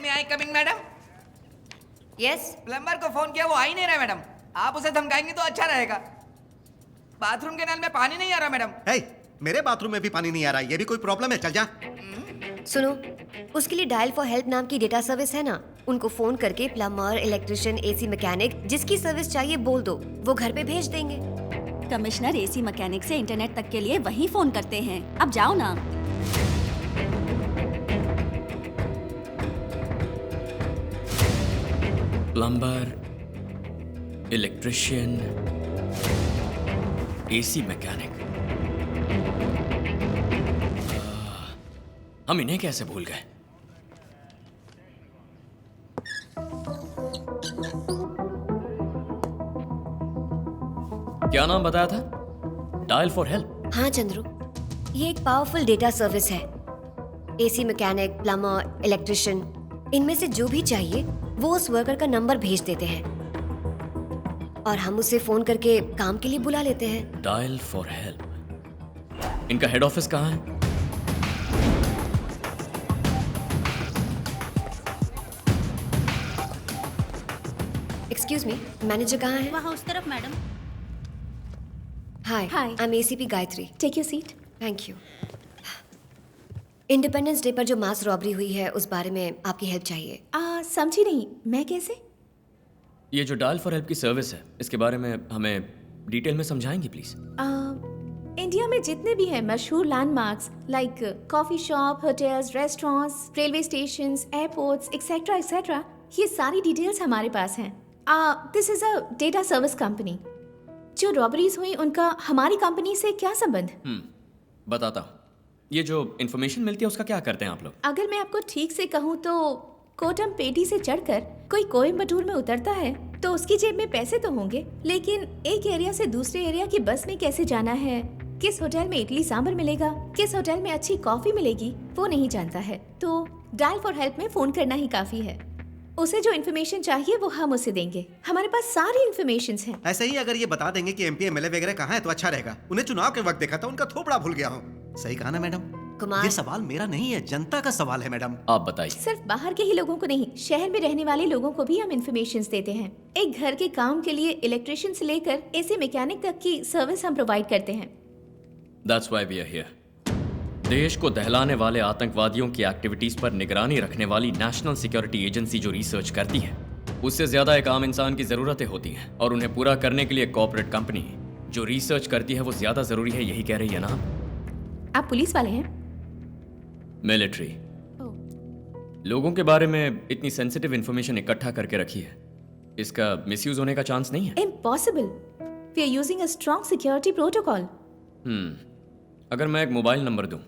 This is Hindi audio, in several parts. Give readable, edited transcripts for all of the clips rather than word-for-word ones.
मैं I coming madam? Yes. Plumber को फोन किया, वो आ ही नहीं रहा मैडम। आप उसे धमकाएंगे तो अच्छा रहेगा। बाथरूम के नल में पानी नहीं आ रहा मैडम। हे, मेरे बाथरूम में भी पानी नहीं आ रहा, ये भी कोई प्रॉब्लम है? चल जा। सुनो, उसके लिए डायल फॉर हेल्प नाम की डेटा सर्विस है ना, उनको फोन करके प्लम्बर, इलेक्ट्रिशियन, एसी मैकेनिक जिसकी सर्विस चाहिए बोल दो, वो घर पे भेज देंगे। कमिश्नर एसी मैकेनिक से इंटरनेट तक के लिए वहीं फोन करते हैं। अब जाओ ना। प्लम्बर, इलेक्ट्रिशियन, एसी मैकेनिक, हम इन्हें कैसे भूल गए? क्या नाम बताया था? Dial for help? हाँ चंद्रू, ये एक पावरफुल डेटा सर्विस है। एसी मैकेनिक, प्लम्बर, इलेक्ट्रिशियन, इनमें से जो भी चाहिए वो उस वर्कर का नंबर भेज देते हैं और हम उसे फोन करके काम के लिए बुला लेते हैं। Dial for help. इनका हेड ऑफिस कहाँ है? एक्सक्यूज मी, मैनेजर कहाँ है? वहाँ उस तरफ madam. Hi, Hi. I am ACP Gayatri. Take your seat. Thank you. Independence day पर जो मास रॉबरी हुई है उस बारे में आपकी हेल्प चाहिए। समझी नहीं, मैं कैसे? ये जो डायल फॉर हेल्प की सर्विस है, इसके बारे में हमें डिटेल में समझाएंगी प्लीज? इंडिया में जितने भी हैं मशहूर landmarks like coffee shop, hotels, restaurants, railway stations, airports etcetera etcetera, ये सारी डिटेल्स हमारे पास हैं। This is a data service company. जो रॉबरीज हुई उनका हमारी कंपनी से क्या संबंध? बताता हूँ। ये जो इन्फॉर्मेशन मिलती है उसका क्या करते हैं आप लोग? अगर मैं आपको ठीक से कहूँ तो कोटम पेटी से चढ़कर कोई कोयम्बटूर में उतरता है तो उसकी जेब में पैसे तो होंगे, लेकिन एक एरिया से दूसरे एरिया की बस में कैसे जाना है, किस होटल में इडली सांभर मिलेगा, किस होटल में अच्छी कॉफी मिलेगी, वो नहीं जानता है। तो डायल फॉर हेल्प में फोन करना ही काफी है। उसे जो इन्फॉर्मेशन चाहिए वो हम उसे देंगे। हमारे पास सारी इन्फॉर्मेशन हैं। ऐसे ही अगर ये बता देंगे कि एमपी एमएलए वगैरह कहाँ है तो अच्छा रहेगा। उन्हें चुनाव के वक्त देखा था, उनका थोपड़ा भूल गया हूँ। सही कहा ना मैडम? कुमार, ये सवाल मेरा नहीं है, जनता का सवाल है मैडम। आप बताइए। सिर्फ बाहर के ही लोगों को नहीं, शहर में रहने वाले लोगों को भी हम इन्फॉर्मेशन देते हैं। एक घर के काम के लिए इलेक्ट्रिशियन से लेकर एसी मैकेनिक तक की सर्विस हम प्रोवाइड करते हैं। That's why we are here. देश को दहलाने वाले आतंकवादियों की एक्टिविटीज पर निगरानी रखने वाली नेशनल सिक्योरिटी एजेंसी जो रिसर्च करती है, उससे ज्यादा एक आम इंसान की जरूरतें होती हैं और उन्हें पूरा करने के लिए कॉर्पोरेट कंपनी जो रिसर्च करती है वो ज्यादा जरूरी है, यही कह रही है ना? आप पुलिस वाले हैं? मिलिट्री। लोगों के बारे में इतनी सेंसिटिव इंफॉर्मेशन इकट्ठा करके रखी है, इसका मिसयूज होने का चांस नहीं है? Impossible. We are using a strong security protocol. अगर मैं एक मोबाइल नंबर दूं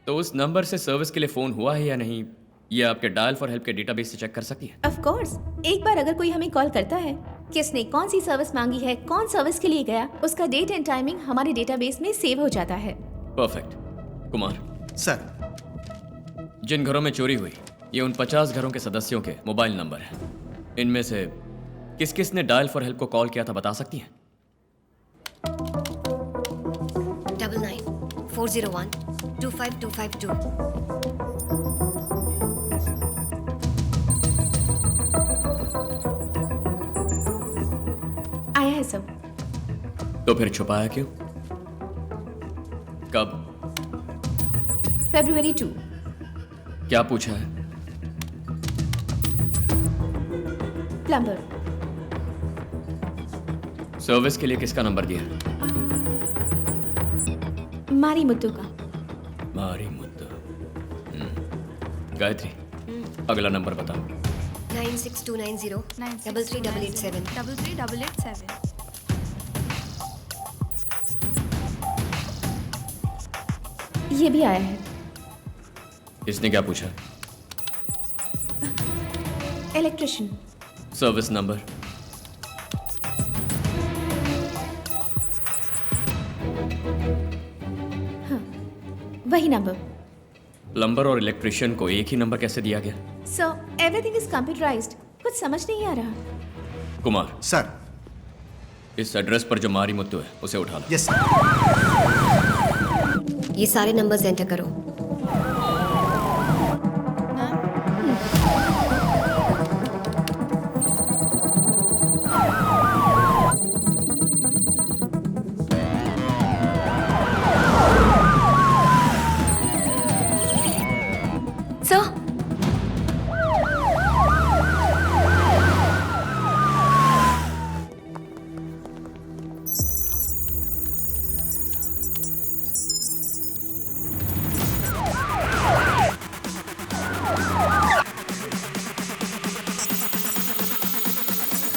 तो उस नंबर से सर्विस के लिए फोन हुआ है या नहीं, ये आपके डायल फॉर हेल्प के डेटाबेस से चेक कर सकती है? Of course. एक बार अगर कोई हमें कॉल करता है, किसने कौन सी सर्विस मांगी है, कौन सर्विस के लिए गया, उसका डेट एंड टाइमिंग हमारे डेटाबेस में सेव हो जाता है। परफेक्ट। कुमार सर, जिन घरों में चोरी हुई ये उन 50 घरों के सदस्यों के मोबाइल नंबर हैं। इनमें से किस किस ने डायल फॉर हेल्प को कॉल किया था, बता सकती हैं? 99-401-25252। आया है सब। तो फिर छुपाया क्यों? कब? February 2। क्या पूछा है? प्लम्बर। सर्विस के लिए किसका नंबर दिया? मारी मुत्तू का। मारी मुद्दा। गायत्री, अगला नंबर बताओ। 96290 33887। 33887। ये भी आया है। इसने क्या पूछा? इलेक्ट्रिशियन। Service number? वही नंबर। प्लम्बर और इलेक्ट्रिशियन को एक ही नंबर कैसे दिया गया? So everything is computerised. कुछ समझ नहीं आ रहा। कुमार, सर। इस एड्रेस पर जो मारी मुत्तू है उसे उठा लो। Yes sir. ये सारे नंबर्स एंटर करो।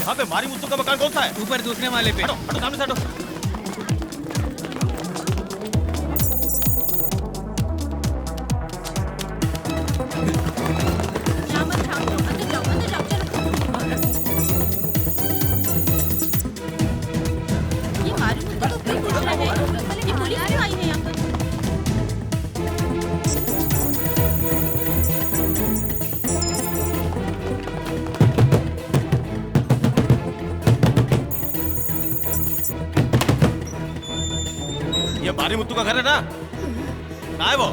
यहाँ पे मारी मुत्तू का मकान कौन सा है? ऊपर दूसरे माले पे। हटो हटो सामने से हटो। ये मारू मुझे तो कोई पूछ रहा है ये पुलिस क्यों आई है यहाँ पर? ये मारी मुत्तू का घर है ना? कहाँ है वो?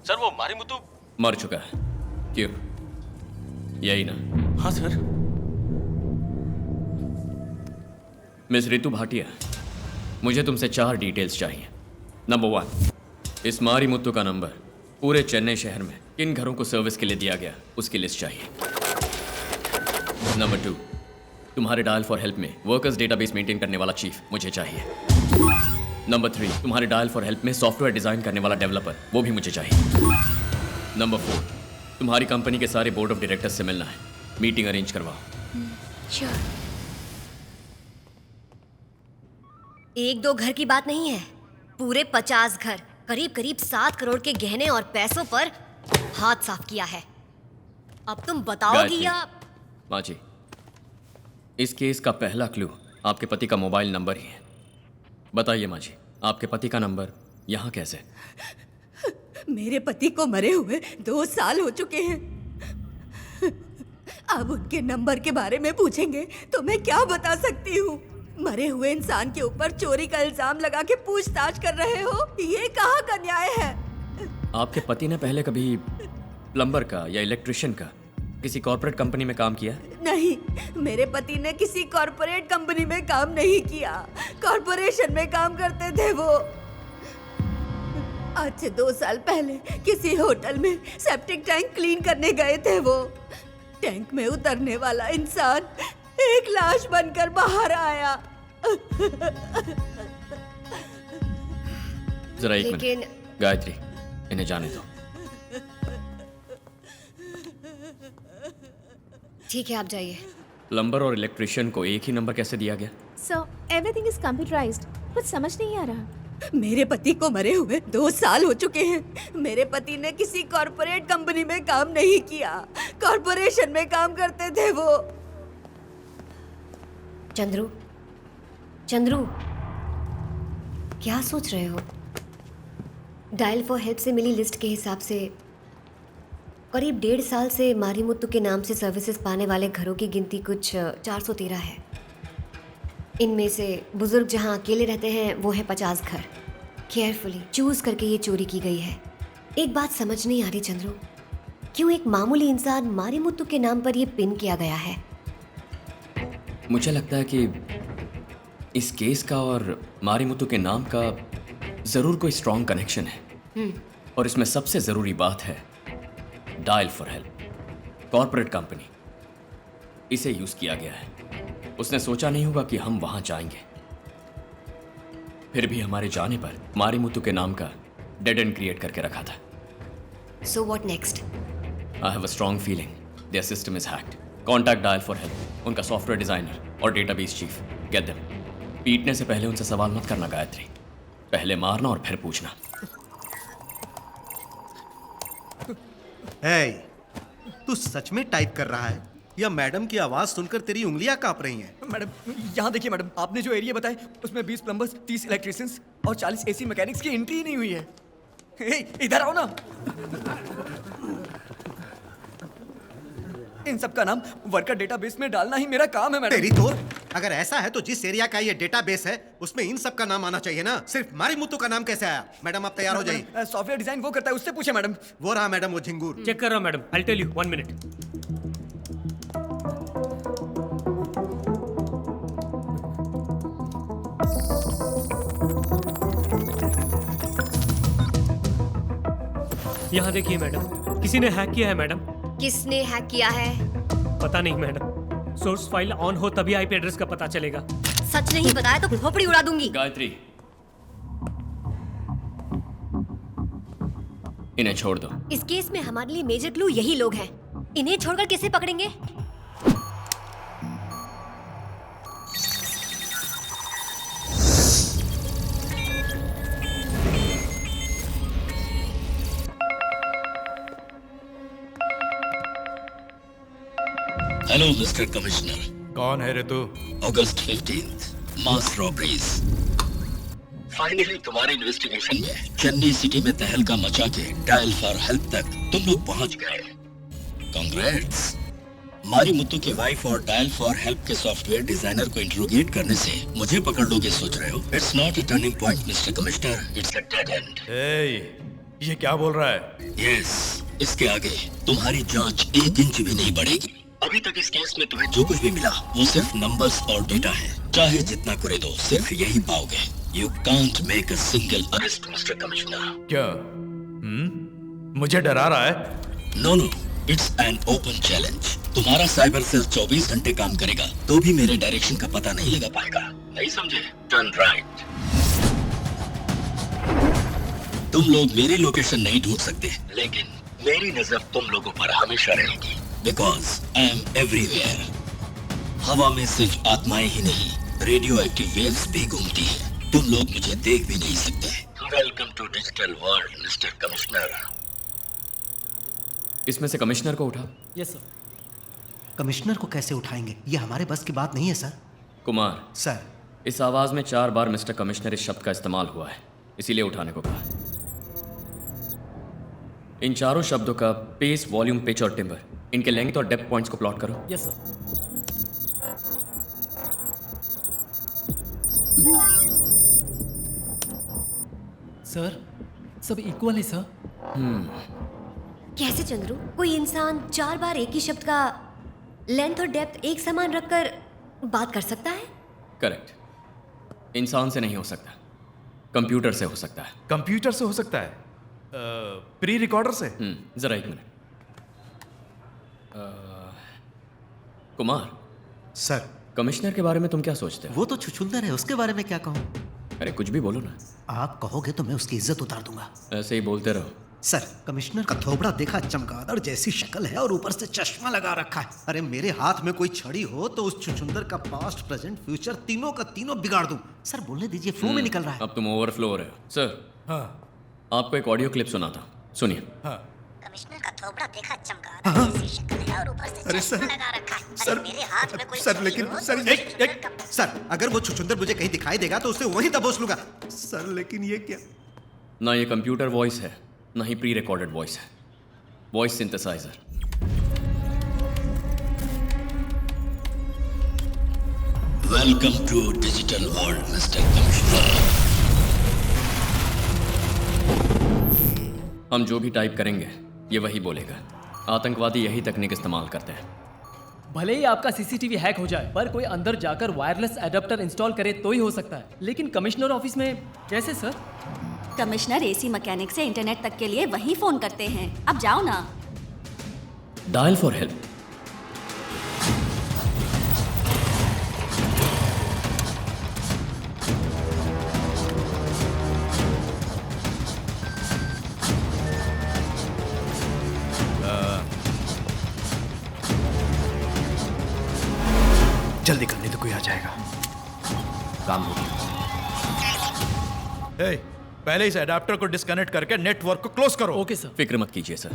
सर वो मारी मुत्तू। मर चुका है। क्यों? यही ना? हाँ सर। मिस रितु भाटिया, मुझे तुमसे 4 डिटेल्स चाहिए। नंबर 1, इस मारी मुत्तू का नंबर पूरे चेन्नई शहर में किन घरों को सर्विस के लिए दिया गया उसकी लिस्ट चाहिए। नंबर 2, तुम्हारे डायल फॉर हेल्प में वर्कर्स डेटाबेस मेंटेन करने वाला चीफ मुझे चाहिए। नंबर 3, तुम्हारे डायल फॉर हेल्प में सॉफ्टवेयर डिजाइन करने वाला डेवलपर, वो भी मुझे चाहिए। नंबर 4, तुम्हारी कंपनी के सारे बोर्ड ऑफ डायरेक्टर्स से मिलना है। मीटिंग अरेंज करवाओ। श्योर। 1-2 घर की बात नहीं है, पूरे 50 घर, करीब करीब 7 करोड़ के गहने और पैसों पर हाथ साफ किया है। अब तुम बताओगी गायत्री, या? माँ जी, इस केस का पहला क्लू आपके पति का मोबाइल नंबर ही है। बताइए माँ जी, आपके पति का नंबर यहाँ कैसे? मेरे पति को मरे हुए 2 साल हो चुके हैं। अब उनके नंबर के बारे में पूछेंगे तो मैं क्या बता सकती हूँ? मरे हुए इंसान के ऊपर चोरी का इल्जाम लगा के पूछताछ कर रहे हो, ये कहाँ का न्याय है? आपके पति ने पहले कभी प्लम्बर का या इलेक्ट्रिशियन का किसी कॉर्पोरेट कंपनी में काम किया? नहीं, मेरे पति ने किसी कॉर्पोरेट कंपनी में काम नहीं किया, कॉर्पोरेशन में काम करते थे वो। आज से 2 साल पहले किसी होटल में सेप्टिक टैंक क्लीन करने गए थे वो। टैंक में उतरने वाला इंसान एक लाश बनकर बाहर आया। जरा एक लेकिन- मिनट, गायत्री, इन्हें जाने दो। ठीक है, आप जाइए। प्लम्बर और इलेक्ट्रिशियन को एक ही नंबर कैसे दिया गया? So everything is computerised. कुछ समझ नहीं आ रहा। मेरे पति को मरे हुए 2 साल हो चुके हैं। मेरे पति ने किसी कॉर्पोरेट कंपनी में काम नहीं किया, कॉर्पोरेशन में काम करते थे वो। चंद्रू, चंद्रू, क्या सोच रहे हो? डायल फॉर हेल्प से मिली लिस्ट के हिसाब से करीब 1.5 साल से मारीमुत्तु के नाम से सर्विसेज पाने वाले घरों की गिनती कुछ 413 है। इनमें से बुजुर्ग जहां अकेले रहते हैं वो है 50 घर। केयरफुली चूज करके ये चोरी की गई है। एक बात समझ नहीं आ रही चंद्रू, क्यों एक मामूली इंसान मारीमुत्तु के नाम पर ये पिन किया गया है? मुझे लगता है कि इस केस का और मारीमुत्तु के नाम का जरूर कोई स्ट्रॉन्ग कनेक्शन है। और इसमें सबसे जरूरी बात है dial for help, corporate company, इसे यूज किया गया है। उसने सोचा नहीं होगा कि हम वहां जाएंगे। फिर भी हमारे जाने पर मारीमुत्तु के नाम का डेड एंड क्रिएट करके रखा था। So what next? I have a strong feeling there system is hacked. Contact dial for help, उनका सॉफ्टवेयर डिजाइनर और डेटाबेस चीफ, गेट देम। पीटने से पहले उनसे सवाल मत करना गायत्री, पहले मारना और फिर पूछना। हे, तू सच में टाइप कर रहा है या मैडम की आवाज सुनकर तेरी उंगलियां कांप रही हैं? मैडम, यहाँ देखिए मैडम, आपने जो एरिया बताए उसमें 20 प्लम्बर्स, 30 इलेक्ट्रिशियंस और 40 एसी मैकेनिक्स की एंट्री नहीं हुई है। हे, इधर आओ ना। इन सब का नाम वर्कर डेटाबेस में डालना ही मेरा काम है मैडम। तेरी तो, अगर ऐसा है तो जिस एरिया का ये डेटाबेस है उसमें इन सब का नाम आना चाहिए ना। सिर्फ मारीमुत्तु का नाम कैसे आया? मैडम आप तैयार हो जाइए। सॉफ्टवेयर डिजाइन वो करता है, उससे पूछे मैडम। वो रहा मैडम, वो झिंगूर। चेक कर रहा हूं madam, I tell you 1 minute. यहाँ देखिए मैडम, किसी ने हैक किया है मैडम। किसने हैक किया है? पता नहीं मैडम, सोर्स फाइल ऑन हो तभी आईपी एड्रेस का पता चलेगा। सच नहीं बताया तो खोपड़ी उड़ा दूंगी। गायत्री, इन्हें छोड़ दो। इस केस में हमारे लिए मेजर क्लू यही लोग हैं। इन्हें छोड़कर कैसे पकड़ेंगे? Hello mister commissioner. कौन है रे तू? अगस्त 15 मास रॉबरीज। फाइनली तुम्हारे इन्वेस्टिगेशन में चेन्नई सिटी में तहलका मचा के डायल फॉर हेल्प तक तुम लोग पहुंच गए। कांग्रेट्स। मारीमुत्तु की वाइफ और डायल फॉर हेल्प के सॉफ्टवेयर डिजाइनर को इंट्रोगेट करने से मुझे पकड़ लोगे सोच रहे हो? It's not a turning point mister commissioner, it's a dead and. ये क्या बोल रहा है? यस, इसके आगे तुम्हारी जांच 1 इंच भी नहीं बढ़ेगी। अभी तक इस केस में तुम्हें जो कुछ भी मिला वो सिर्फ नंबर्स और डेटा है। चाहे जितना करे दो सिर्फ यही पाओगे। You can't make a single arrest mister commissioner. क्या? मुझे डरा रहा है? No no, it's an open challenge. तुम्हारा साइबर सेल 24 घंटे काम करेगा तो भी मेरे डायरेक्शन का पता नहीं लगा पाएगा। नहीं समझे? Turn right. तुम लोग मेरी लोकेशन नहीं ढूंढ सकते, लेकिन मेरी नजर तुम लोगों पर हमेशा रहेगी। Because I am everywhere. हवा में सिर्फ आत्माएं ही नहीं, रेडियो एक्टिव वेव्स भी घूमती है। तुम लोग मुझे देख भी नहीं सकते। Welcome to digital world mister commissioner. इसमें से कमिश्नर को उठा। Yes sir. कमिश्नर को कैसे उठाएंगे? ये हमारे बस की बात नहीं है सर। कुमार सर, इस आवाज में 4 बार मिस्टर कमिश्नर इस शब्द का इस्तेमाल हुआ है, इसीलिए उठाने को कहा। इन चारों शब्दों का पेस, वॉल्यूम, पिच और टिम्बर, इनके लेंथ और डेप्थ पॉइंट्स को प्लॉट करो। Yes sir. सर, सब इक्वल है सर। कैसे चंद्रू? कोई इंसान 4 बार एक ही शब्द का लेंथ और डेप्थ एक समान रखकर बात कर सकता है? करेक्ट। इंसान से नहीं हो सकता, कंप्यूटर से हो सकता है। कंप्यूटर से हो सकता है? प्री रिकॉर्डर से? जरा 1 मिनट। कुमार सर, कमिश्नर के बारे में तुम क्या सोचते हो? वो तो छुछुंदर है, उसके बारे में क्या कहूँ? अरे कुछ भी बोलो ना। आप कहोगे तो मैं उसकी इज्जत उतार दूंगा। ऐसे ही बोलते रहो। सर, कमिश्नर का थोबड़ा देखा, चमगादड़ जैसी शक्ल है और ऊपर से चश्मा लगा रखा है। अरे मेरे हाथ में कोई छड़ी हो तो उस छुछुंदर का पास्ट, प्रेजेंट, फ्यूचर तीनों का तीनों बिगाड़ दूं। सर बोलने दीजिए, फ्लो में निकल रहा है। अब तुम ओवरफ्लो हो रहे हो। सर, हाँ आपको एक ऑडियो क्लिप सुनाता हूं, सुनिए। हाँ। कमिश्नर का थोबड़ा देखा, चमगादड़ जैसी शक्ल है और ऊपर से अरे चश्मा सर, लगा रखा है। सर, अरे मेरे हाथ में कोई सर, लेकिन छड़ी हो सर, तो एक सर, अगर वो छुछुंदर मुझे कहीं दिखाई देगा तो उसे वहीं दबोच लूंगा। सर लेकिन ये क्या? ना ये कंप्यूटर वॉइस है, ना ही प्री रिकॉर्डेड वॉइस है। Voice synthesiser. Welcome to digital world mister commissioner. हम जो भी टाइप करेंगे ये वही बोलेगा। आतंकवादी यही तकनीक इस्तेमाल करते हैं। भले ही आपका सीसीटीवी हैक हो जाए, पर कोई अंदर जाकर वायरलेस एडाप्टर इंस्टॉल करे तो ही हो सकता है। लेकिन कमिश्नर ऑफिस में कैसे सर? कमिश्नर एसी मैकेनिक से इंटरनेट तक के लिए वहीं फोन करते हैं। अब जाओ ना। Dial for help. जल्दी करने तो कोई आ जाएगा। काम हो गया। पहले इस एडाप्टर को डिस्कनेक्ट करके नेटवर्क को क्लोज करो। Okay sir. फिक्र मत कीजिए सर,